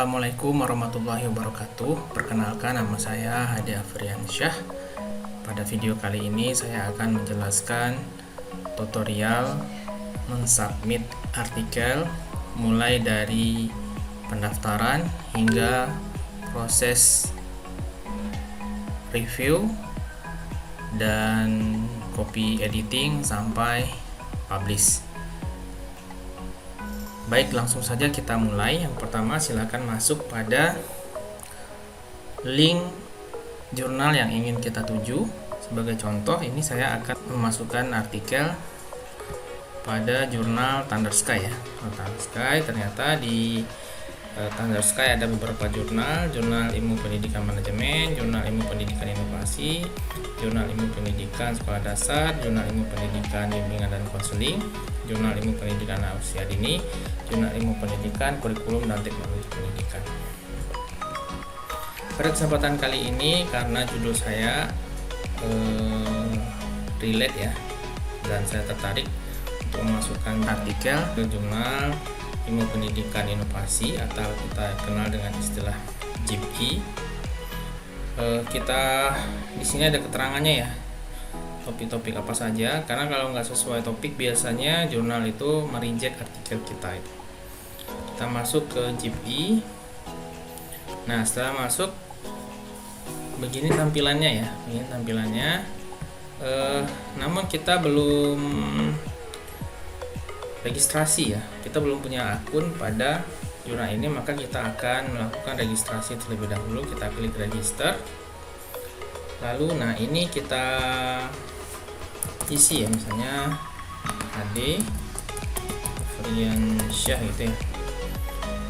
Assalamualaikum warahmatullahi wabarakatuh. Perkenalkan, nama saya Hadi Afriansyah. Pada video kali ini saya akan menjelaskan tutorial mensubmit artikel mulai dari pendaftaran hingga proses review dan copy editing sampai publish. Baik, langsung saja kita mulai. Yang pertama, silakan masuk pada link jurnal yang ingin kita tuju. Sebagai contoh, ini saya akan memasukkan artikel pada jurnal Thundersky ya. Thundersky, ternyata di Thundersky ada beberapa jurnal ilmu pendidikan manajemen, jurnal ilmu pendidikan inovasi, jurnal ilmu pendidikan sekolah dasar, jurnal ilmu pendidikan bimbingan dan konseling, jurnal ilmu pendidikan usia dini, jurnal ilmu pendidikan kurikulum dan teknologi pendidikan. Pada kesempatan kali ini, karena judul saya relate ya, dan saya tertarik untuk memasukkan artikel ke jurnal ilmu pendidikan inovasi atau kita kenal dengan istilah JIPI. Kita di sini ada keterangannya ya, topik-topik apa saja, karena kalau nggak sesuai topik biasanya jurnal itu mereject artikel kita itu. Kita masuk ke JIPI. Nah, setelah masuk begini tampilannya ya, ini tampilannya. Namun kita belum registrasi ya, kita belum punya akun pada jurnal ini, maka kita akan melakukan registrasi terlebih dahulu. Kita klik register, lalu nah ini kita isi ya, misalnya Hadi Afriansyah gitu ya,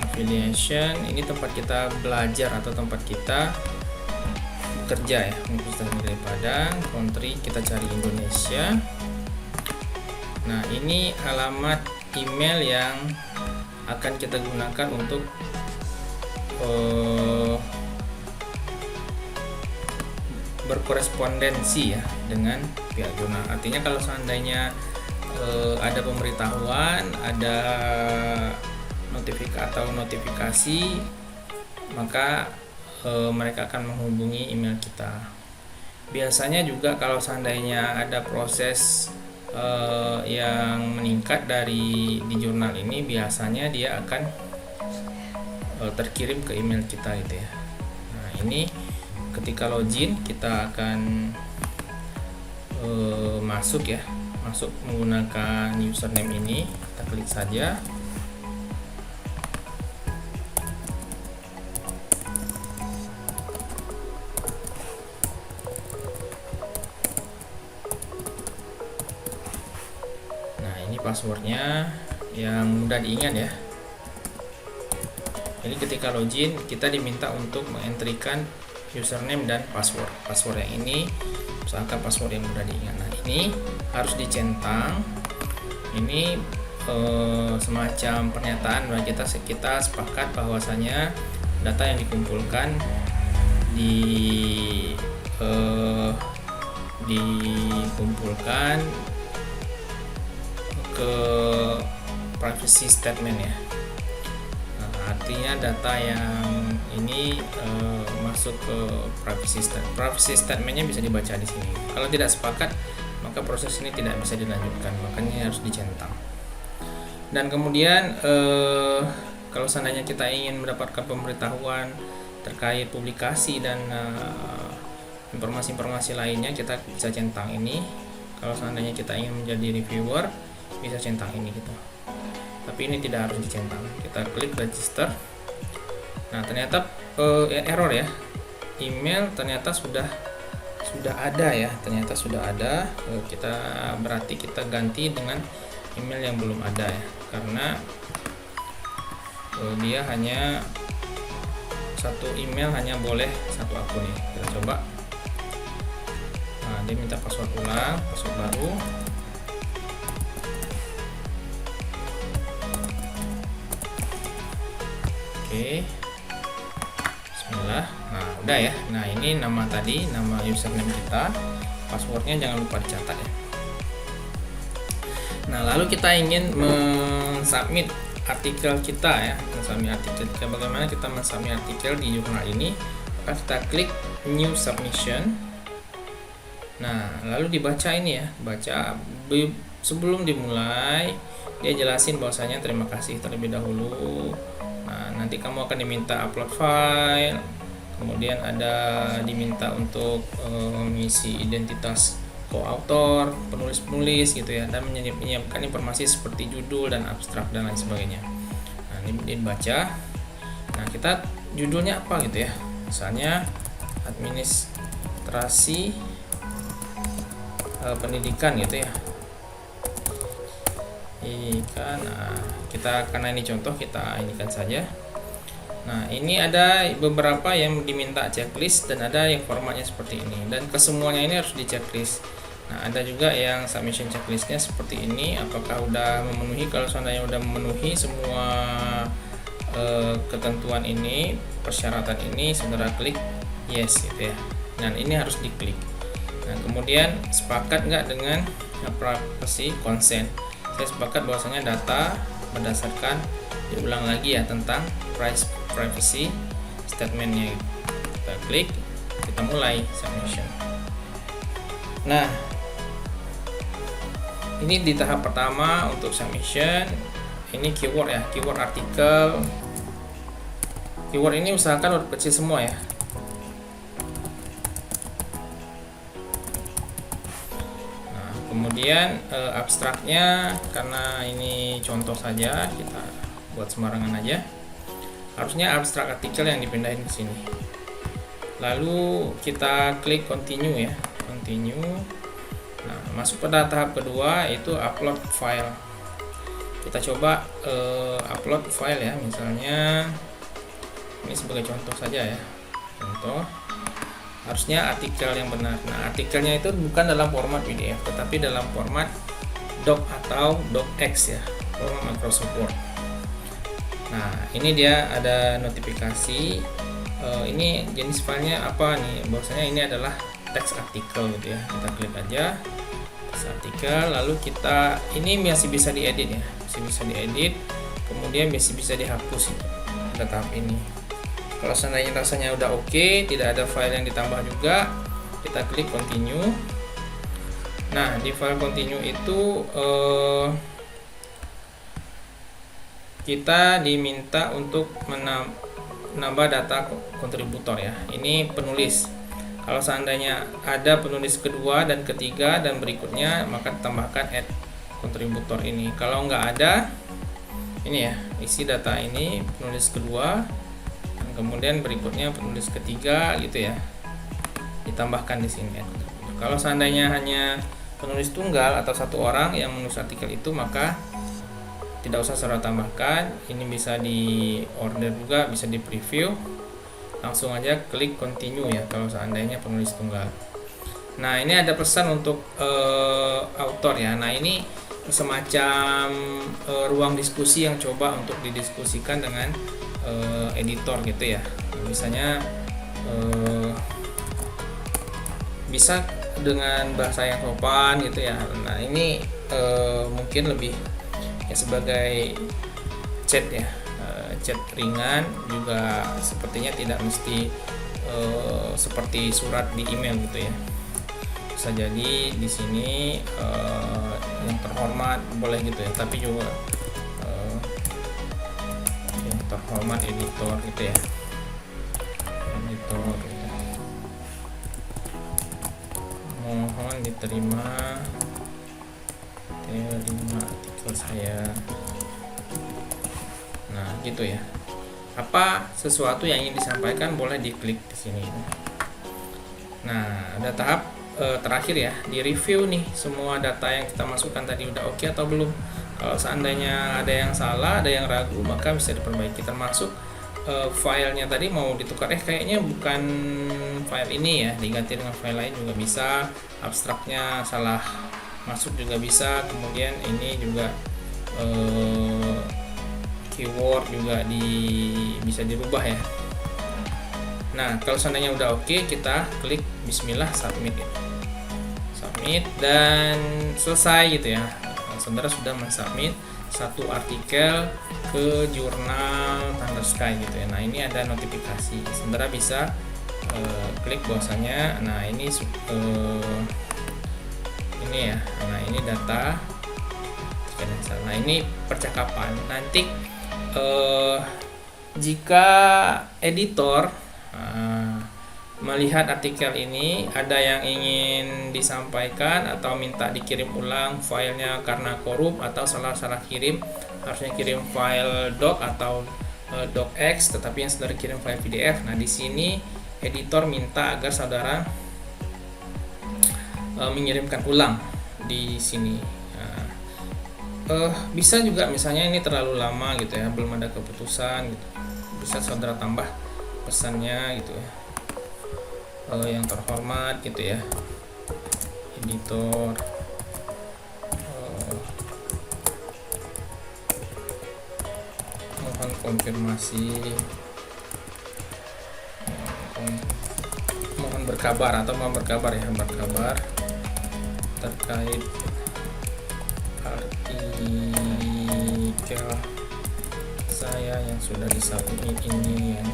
affiliation, ini tempat kita belajar atau tempat kita bekerja ya, Universitas Negeri Padang, country kita cari Indonesia. Nah, ini alamat email yang akan kita gunakan untuk berkorespondensi ya dengan pihak jurnal. Artinya kalau seandainya ada pemberitahuan, ada notifikasi, maka mereka akan menghubungi email kita. Biasanya juga kalau seandainya ada proses yang meningkat di jurnal ini, biasanya dia akan terkirim ke email kita gitu ya. Nah, ini ketika login kita akan masuk menggunakan username ini. Kita klik saja. Passwordnya yang mudah diingat ya. Jadi ketika login kita diminta untuk mengentrikan username dan password yang ini, misalkan password yang mudah diingat. Nah, ini harus dicentang. Ini semacam pernyataan bahwa kita sepakat bahwasanya data yang dikumpulkan dikumpulkan ke privacy statement ya. Nah, artinya data yang ini masuk ke privacy statement. Privacy statementnya bisa dibaca di sini. Kalau tidak sepakat, maka proses ini tidak bisa dilanjutkan, makanya harus dicentang. Dan kemudian kalau seandainya kita ingin mendapatkan pemberitahuan terkait publikasi dan informasi-informasi lainnya, kita bisa centang ini. Kalau seandainya kita ingin menjadi reviewer, bisa centang ini gitu. Tapi ini tidak harus dicentang. Kita klik register. Nah, ternyata error ya. Email ternyata sudah ada ya. Ternyata sudah ada. Berarti kita ganti dengan email yang belum ada ya. Karena dia hanya satu email, hanya boleh satu akun ya. Kita coba. Nah, dia minta password ulang, password baru. Oke, bismillah. Nah, udah ya. Nah, ini nama username kita, passwordnya jangan lupa dicatat ya. Nah, lalu kita ingin mensubmit artikel kita ya, mensubmit artikel kita. Bagaimana kita mensubmit artikel di jurnal ini? Maka kita klik new submission. Nah, lalu dibaca ini ya, baca sebelum dimulai dia jelasin bahwasanya terima kasih terlebih dahulu. Nah, nanti kamu akan diminta upload file, kemudian ada diminta untuk mengisi identitas co-author, penulis-penulis gitu ya, dan menyiapkan informasi seperti judul dan abstrak dan lain sebagainya. Nah, ini dibaca. Nah, kita judulnya apa gitu ya, misalnya administrasi pendidikan gitu ya. Nah, kita karena ini contoh kita inikan saja. Nah, ini ada beberapa yang diminta checklist dan ada yang formatnya seperti ini, dan kesemuanya ini harus di checklist. Nah, ada juga yang submission checklistnya seperti ini, apakah udah memenuhi. Kalau seandainya udah memenuhi semua ketentuan ini, persyaratan ini, saudara klik yes gitu ya. Dan ini harus diklik. Nah, kemudian sepakat nggak dengan privacy consent. Saya sepakat bahwasanya data berdasarkan, diulang lagi ya, tentang privacy statementnya. Kita klik, kita mulai submission. Nah, ini di tahap pertama untuk submission. Ini keyword ya, keyword artikel. Keyword ini usahakan huruf kecil semua ya. Nah, kemudian abstraknya, karena ini contoh saja, kita buat sembarangan aja. Harusnya abstrak artikel yang dipindahin ke sini. Lalu kita klik continue ya, continue. Nah, masuk pada tahap kedua, itu upload file. Kita coba upload file ya, misalnya ini sebagai contoh saja ya, contoh. Harusnya artikel yang benar. Nah, artikelnya itu bukan dalam format PDF, tetapi dalam format doc atau docx ya, format Microsoft Word. Nah, ini dia ada notifikasi. Ini jenis filenya apa nih? Bahwasanya ini adalah teks artikel gitu ya. Kita klik aja teks artikel, lalu kita ini masih bisa diedit ya, masih bisa diedit, kemudian masih bisa dihapus gitu, pada tahap ini. Kalau seandainya rasanya udah oke, tidak ada file yang ditambah juga, kita klik continue. Nah, di file continue itu kita diminta untuk menambah data kontributor ya. Ini penulis. Kalau seandainya ada penulis kedua dan ketiga dan berikutnya, maka tambahkan add kontributor ini. Kalau nggak ada, ini ya, isi data ini penulis kedua, dan kemudian berikutnya penulis ketiga gitu ya, ditambahkan di sini. Kalau seandainya hanya penulis tunggal atau satu orang yang menulis artikel itu, maka tidak usah saudara tambahkan. Ini bisa di order juga, bisa di preview. Langsung aja klik continue ya kalau seandainya penulis tunggal. Nah, ini ada pesan untuk author ya. Nah, ini semacam ruang diskusi yang coba untuk didiskusikan dengan editor gitu ya. Misalnya bisa dengan bahasa yang sopan gitu ya. Nah, ini mungkin lebih ya sebagai chat ya, chat ringan juga, sepertinya tidak mesti seperti surat di email gitu ya. Bisa jadi di sini yang terhormat boleh gitu ya, tapi juga yang terhormat editor gitu ya, editor gitu. Mohon diterima artikel saya. Nah, gitu ya. Apa sesuatu yang ingin disampaikan boleh diklik di sini. Nah, ada tahap terakhir ya, di review nih semua data yang kita masukkan tadi udah oke atau belum. Kalau seandainya ada yang salah, ada yang ragu, maka bisa diperbaiki, termasuk filenya tadi mau ditukar, kayaknya bukan file ini ya, diganti dengan file lain juga bisa. Abstraknya salah masuk juga bisa. Kemudian ini juga keyword juga bisa dirubah ya. Nah, kalau seandainya udah oke, kita klik bismillah, submit gitu. Submit dan selesai gitu ya. Saudara sudah mensubmit satu artikel ke jurnal Thunder Sky gitu ya. Nah, ini ada notifikasi. Saudara bisa klik bahwasanya, nah ini ya. Nah, ini data. Nah, ini percakapan. Nanti jika editor melihat artikel ini, ada yang ingin disampaikan atau minta dikirim ulang filenya karena korup atau salah kirim, harusnya kirim file doc atau docx, tetapi yang saudara kirim file PDF. Nah, di sini editor minta agar saudara mengirimkan ulang di sini. Bisa juga misalnya ini terlalu lama gitu ya, belum ada keputusan gitu, bisa saudara tambah pesannya gitu ya. Yang terhormat gitu ya, editor, mohon konfirmasi, mohon berkabar atau mohon berkabar ya, berkabar terkait artikel saya yang sudah disubmit ini ya.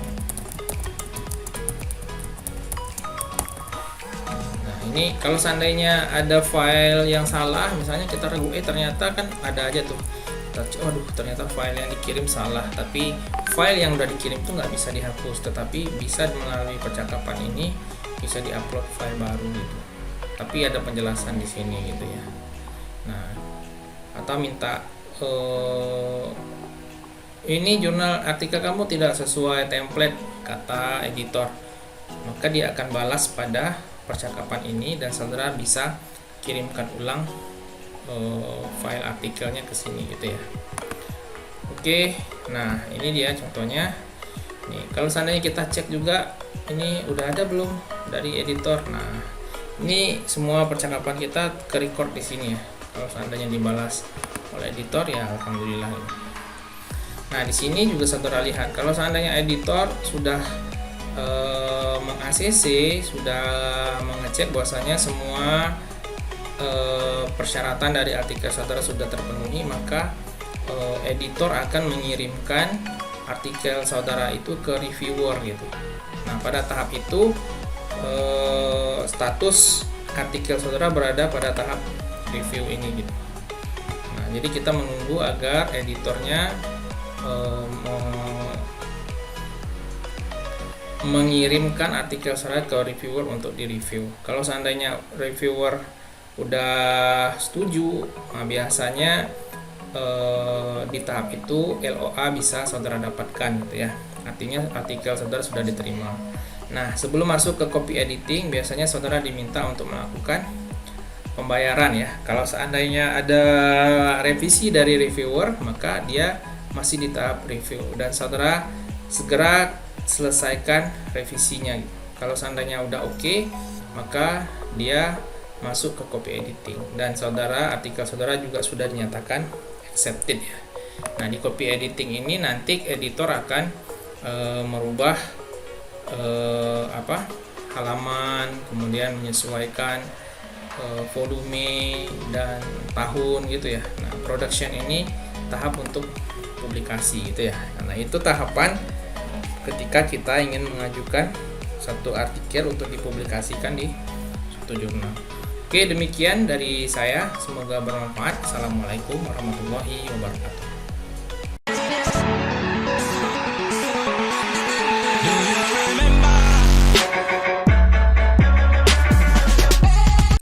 Ini kalau seandainya ada file yang salah, misalnya kita ragu, ternyata kan ada aja tuh, waduh ternyata file yang dikirim salah, tapi file yang udah dikirim tuh nggak bisa dihapus, tetapi bisa melalui percakapan ini bisa diupload file baru gitu, tapi ada penjelasan di sini gitu ya. Nah, atau minta ini jurnal artikel kamu tidak sesuai template kata editor, maka dia akan balas pada percakapan ini dan saudara bisa kirimkan ulang file artikelnya ke sini gitu ya. Oke, nah ini dia contohnya. Nih, kalau seandainya kita cek juga ini udah ada belum dari editor. Nah, ini semua percakapan kita ke record di sini ya. Kalau seandainya dibalas oleh editor ya alhamdulillah. Nah, di sini juga saudara lihat kalau seandainya editor sudah meng-ACC, sudah mengecek bahwasanya semua persyaratan dari artikel saudara sudah terpenuhi, maka editor akan mengirimkan artikel saudara itu ke reviewer gitu. Nah, pada tahap itu status artikel saudara berada pada tahap review ini gitu. Nah, jadi kita menunggu agar editornya mengirimkan artikel saudara ke reviewer untuk direview. Kalau seandainya reviewer udah setuju, nah biasanya di tahap itu LOA bisa saudara dapatkan gitu ya. Artinya artikel saudara sudah diterima. Nah, sebelum masuk ke copy editing, biasanya saudara diminta untuk melakukan pembayaran ya. Kalau seandainya ada revisi dari reviewer, maka dia masih di tahap review dan saudara segera selesaikan revisinya. Kalau seandainya udah oke, maka dia masuk ke copy editing dan saudara artikel saudara juga sudah dinyatakan accepted ya. Nah, di copy editing ini nanti editor akan merubah halaman, kemudian menyesuaikan volume dan tahun gitu ya. Nah, production ini tahap untuk publikasi gitu ya. Nah, itu tahapan ketika kita ingin mengajukan satu artikel untuk dipublikasikan di suatu jurnal. Oke, demikian dari saya. Semoga bermanfaat. Assalamualaikum warahmatullahi wabarakatuh.